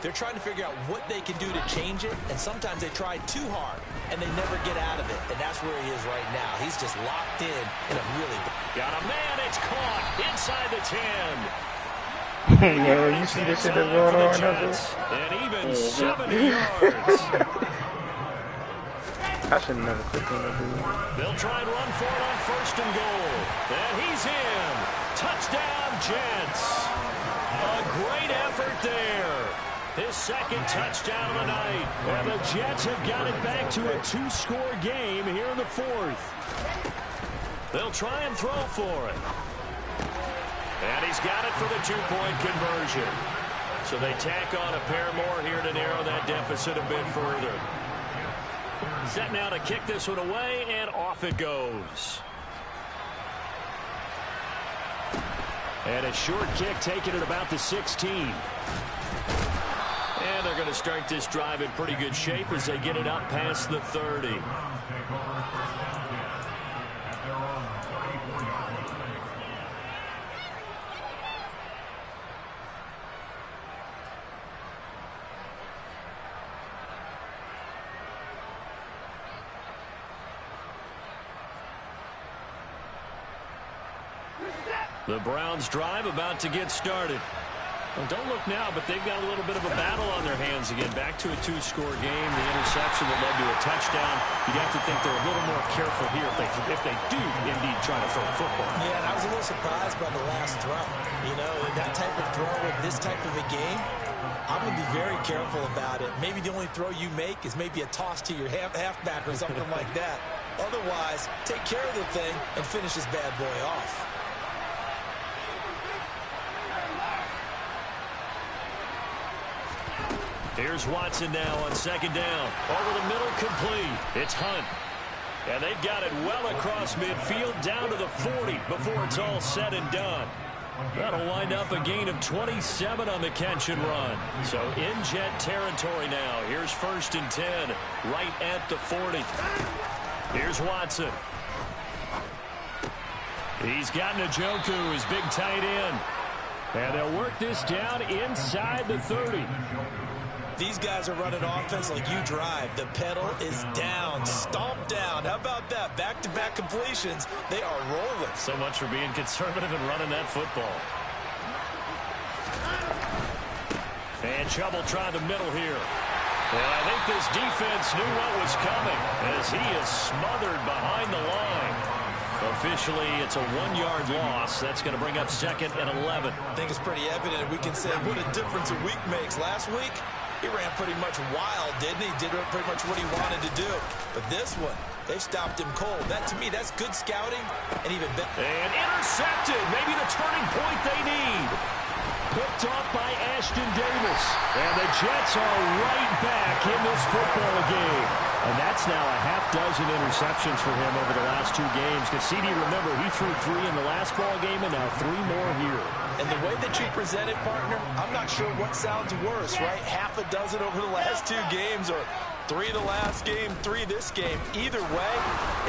Speaker 2: they're trying to figure out what they can do to change it, and sometimes they try too hard, and they never get out of it. And that's where he is right now. He's just locked in a really...
Speaker 1: Got a man, it's caught inside the 10.
Speaker 4: Yo, you see this shit that's going on out there?
Speaker 1: And even 70 yards.
Speaker 4: I should never click on that dude.
Speaker 1: They'll try and run for it on 1st and goal. And he's in. Touchdown, Jets. A great effort there. His 2nd touchdown of the night.
Speaker 6: And the Jets have got it back to a 2-score game here in the 4th.
Speaker 1: They'll try and throw for it. And he's got it for the two-point conversion. So they tack on a pair more here to narrow that deficit a bit further. Set now to kick this one away, and off it goes. And a short kick taken at about the 16. And they're going to start this drive in pretty good shape as they get it up past the 30. The Browns drive about to get started. Well, don't look now, but they've got a little bit of a battle on their hands again. Back to a two-score game. The interception that led to a touchdown. You'd have to think they're a little more careful here if they do indeed try to throw the football.
Speaker 2: Yeah, and I was a little surprised by the last throw. You know, that type of throw with this type of a game, I'm going to be very careful about it. Maybe the only throw you make is maybe a toss to your halfback or something like that. Otherwise, take care of the thing and finish this bad boy off.
Speaker 1: Here's Watson now on second down. Over the middle, complete. It's Hunt. And they've got it well across midfield down to the 40 before it's all said and done. That'll wind up a gain of 27 on the catch and run. So in Jet territory now. Here's 1st and 10 right at the 40. Here's Watson. He's got Njoku, his big tight end. And they'll work this down inside the 30.
Speaker 2: These guys are running offense like you drive. The pedal is down, stomped down. How about that? Back-to-back completions. They are rolling.
Speaker 1: So much for being conservative and running that football. And Chubb tried the middle here. And I think this defense knew what was coming as he is smothered behind the line. Officially, it's a 1-yard loss. That's going to bring up 2nd and 11.
Speaker 2: I think it's pretty evident. We can say what a difference a week makes. Last week, he ran pretty much wild, didn't he? Did pretty much what he wanted to do. But this one, they stopped him cold. That, to me, that's good scouting and even better.
Speaker 1: And intercepted. Maybe the turning point they need. Picked off by Ashton Davis. And the Jets are right back in this football game. And that's now a half-dozen interceptions for him over the last 2 games. Because CD, remember, he threw 3 in the last ball game and now 3 more here.
Speaker 2: And the way that you present it, partner, I'm not sure what sounds worse, right? Half a dozen over the last 2 games or 3 the last game, 3 this game. Either way,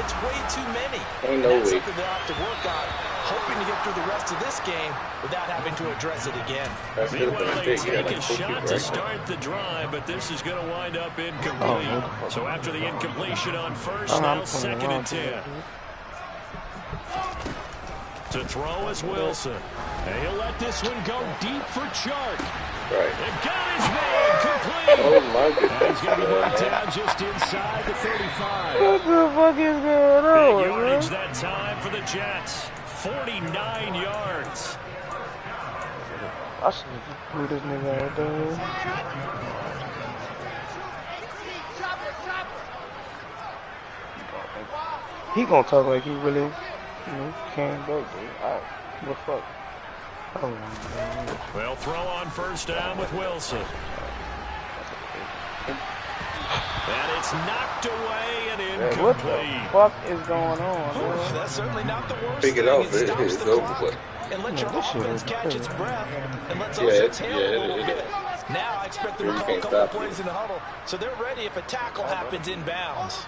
Speaker 2: it's way too many.
Speaker 5: Ain't no
Speaker 2: That's
Speaker 5: way.
Speaker 2: something they'll have to work on, hoping to get through the rest of this game without having to address it again.
Speaker 5: That's good.
Speaker 1: Meanwhile, they
Speaker 5: Mistake.
Speaker 1: take a shot to start the drive, but this is going to wind up incomplete. So after the incompletion on first, now 2nd and 10. To throw is Wilson. And he'll let this one go deep for Chark.
Speaker 5: Right.
Speaker 1: And got his man complete.
Speaker 5: Oh my
Speaker 1: And
Speaker 5: goodness.
Speaker 1: he's going to be brought down just inside the 35.
Speaker 4: What the fuck is going on,
Speaker 1: Big yardage
Speaker 4: man?
Speaker 1: that time for the Jets. 49 yards.
Speaker 4: I should have blew this nigga out there. He gonna talk like he really, came back, dude. What the fuck? Oh, man.
Speaker 1: Well, throw on first down with Wilson. And it's knocked away and
Speaker 4: Man, what the
Speaker 1: incomplete.
Speaker 4: fuck is going on,
Speaker 2: Ooh,
Speaker 4: man?
Speaker 2: that's certainly not the worst
Speaker 5: Pick it
Speaker 2: thing.
Speaker 5: off.
Speaker 2: It stops
Speaker 5: It's
Speaker 2: the
Speaker 5: over
Speaker 2: clock
Speaker 5: with.
Speaker 2: and lets your
Speaker 4: Yeah, this shit
Speaker 2: offense
Speaker 4: is
Speaker 2: catch its
Speaker 4: crazy.
Speaker 2: breath and lets
Speaker 5: Yeah,
Speaker 2: us
Speaker 5: it-
Speaker 2: exhale
Speaker 5: yeah,
Speaker 2: a little
Speaker 5: it-
Speaker 2: bit. Now I expect them to
Speaker 5: You
Speaker 2: call a
Speaker 5: can't
Speaker 2: couple
Speaker 5: stop
Speaker 2: plays
Speaker 5: it.
Speaker 2: in the huddle, so they're ready if a tackle happens inbounds.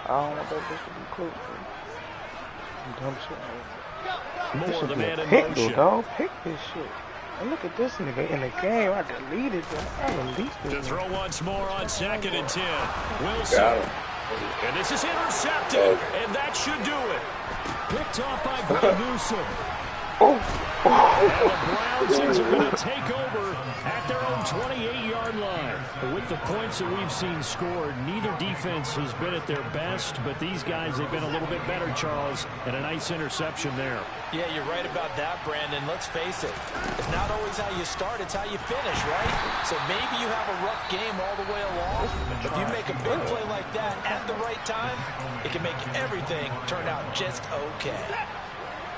Speaker 4: I don't want that bitch to be cool, man. Dumb shit, man. This
Speaker 1: More
Speaker 4: should
Speaker 1: the
Speaker 4: be
Speaker 1: man
Speaker 4: a
Speaker 1: in
Speaker 4: pick,
Speaker 1: motion.
Speaker 4: though, dog. Pick this shit. And look at this nigga in the game. I deleted that. I released
Speaker 1: To
Speaker 4: this.
Speaker 1: throw once more on 2nd and 10. Wilson.
Speaker 5: Got him.
Speaker 1: And this is intercepted. And that should do it. Picked off by Greg Newsome.
Speaker 6: And the Browns are going to take over at their own 28-yard line. With the points that we've seen scored, neither defense has been at their best, but these guys, they've been a little bit better, Charles, and a nice interception there.
Speaker 2: Yeah, you're right about that, Brandon. Let's face it. It's not always how you start, it's how you finish, right? So maybe you have a rough game all the way along. If you make a big play like that at the right time, it can make everything turn out just okay.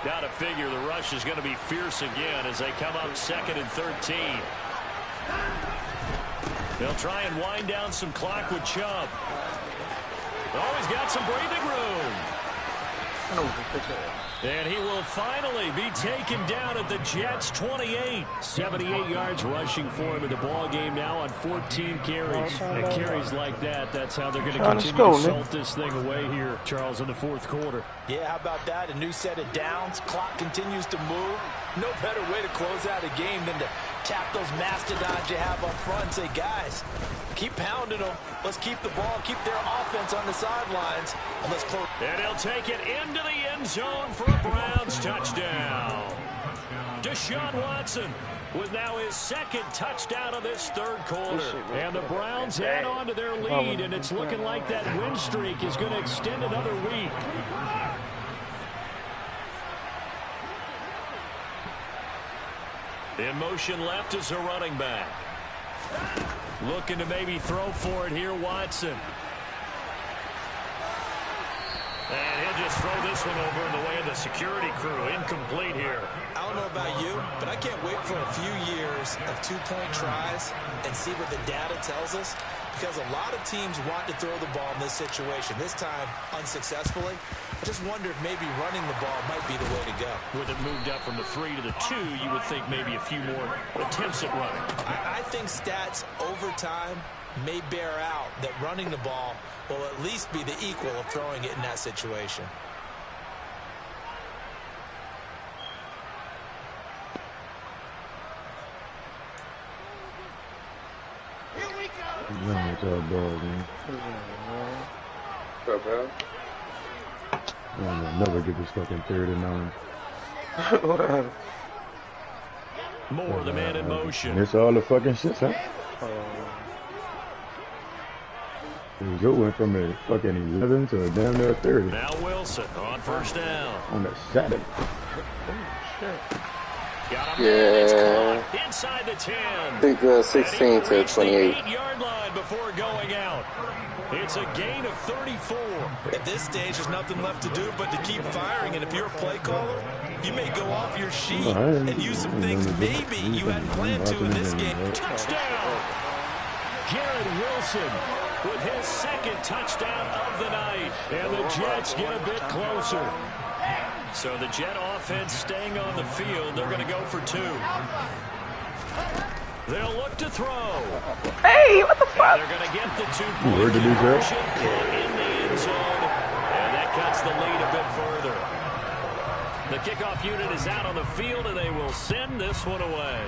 Speaker 1: Got to figure the rush is going to be fierce again as they come up 2nd and 13. They'll try and wind down some clock with Chubb. Oh, he's got some breathing room. And he will finally be taken down at the Jets' 28. 78 yards rushing for him in the ball game now on 14 carries. And carries like that, that's how they're going to continue to salt this thing away here, Charles, in the 4th quarter.
Speaker 2: Yeah, how about that? A new set of downs. Clock continues to move. No better way to close out a game than to tap those mastodons you have up front and say, guys, keep pounding them. Let's keep the ball, keep their offense on the sidelines, and let's close.
Speaker 1: And he'll take it into the end zone for a Browns touchdown. Deshaun Watson with now his 2nd touchdown of this 3rd quarter. And the Browns add on to their lead, and it's looking like that win streak is going to extend another week. In motion left is a running back. Looking to maybe throw for it here, Watson. And he'll just throw this one over in the way of the security crew. Incomplete here.
Speaker 2: I don't know about you, but I can't wait for a few years of 2-point tries and see what the data tells us. Because a lot of teams want to throw the ball in this situation. This time, unsuccessfully. I just wonder if maybe running the ball might be the way to go.
Speaker 1: With it moved up from the 3 to the 2, you would think maybe a few more attempts at running.
Speaker 2: I think stats over time may bear out that running the ball will at least be the equal of throwing it in that situation.
Speaker 7: What's up, dog, man?
Speaker 5: What's up, man?
Speaker 7: I'll never get this fucking 3rd and 9.
Speaker 1: More the man in motion.
Speaker 7: It's all the fucking shit, huh? It went from a fucking 11 to a damn near 30.
Speaker 1: Now Wilson on 1st down.
Speaker 7: On the Saturday.
Speaker 1: Got him.
Speaker 5: Yeah.
Speaker 1: Inside the 10.
Speaker 5: I think 16 to 28.
Speaker 1: 8-yard line before going out. It's a gain of 34.
Speaker 2: At this stage, there's nothing left to do but to keep firing. And if you're a play caller, you may go off your sheet and use some things maybe you hadn't planned to in this game.
Speaker 1: Touchdown! Garrett Wilson with his 2nd touchdown of the night. And the Jets get a bit closer. So the Jet offense staying on the field. They're going to go for 2. They'll look to throw.
Speaker 4: Hey, what the fuck?
Speaker 1: And they're going to get the 2-point conversion in the end zone. And that cuts the lead a bit further. The kickoff unit is out on the field, and they will send this one away.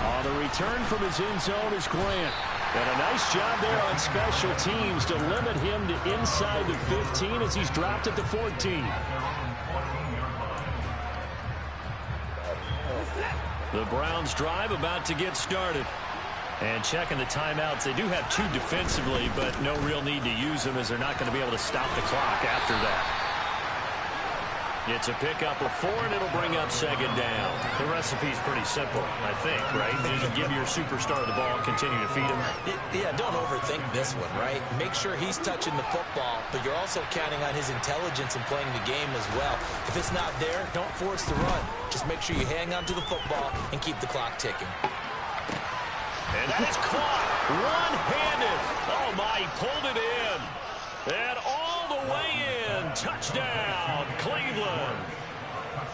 Speaker 1: On the return from his end zone is Grant. And a nice job there on special teams to limit him to inside the 15 as he's dropped at the 14. The Browns drive about to get started. And checking the timeouts, they do have 2 defensively, but no real need to use them as they're not going to be able to stop the clock after that. It's a pickup of 4, and it'll bring up 2nd down. The recipe's pretty simple, I think, right? You just give your superstar the ball, continue to feed him.
Speaker 2: Yeah, don't overthink this one, right? Make sure he's touching the football, but you're also counting on his intelligence in playing the game as well. If it's not there, don't force the run. Just make sure you hang on to the football and keep the clock ticking.
Speaker 1: And that's caught one-handed. Oh, my, he pulled it in. And all the way in. Touchdown, Cleveland.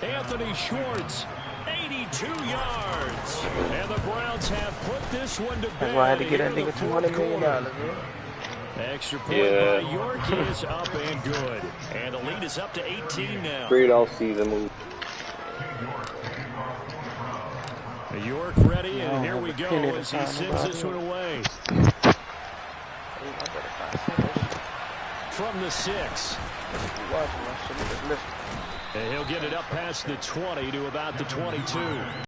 Speaker 1: Anthony Schwartz, 82 yards. And the Browns have put this one to bed.
Speaker 4: That's why I had to get that nigga $200 million.
Speaker 1: Extra point by York is up and good. And the lead is up to 18 now.
Speaker 5: Great off-season move.
Speaker 1: York ready, and here we go as he sends this one away. from the 6.
Speaker 4: Watching that shit, just listen.
Speaker 1: And he'll get it up past the 20 to about the 22.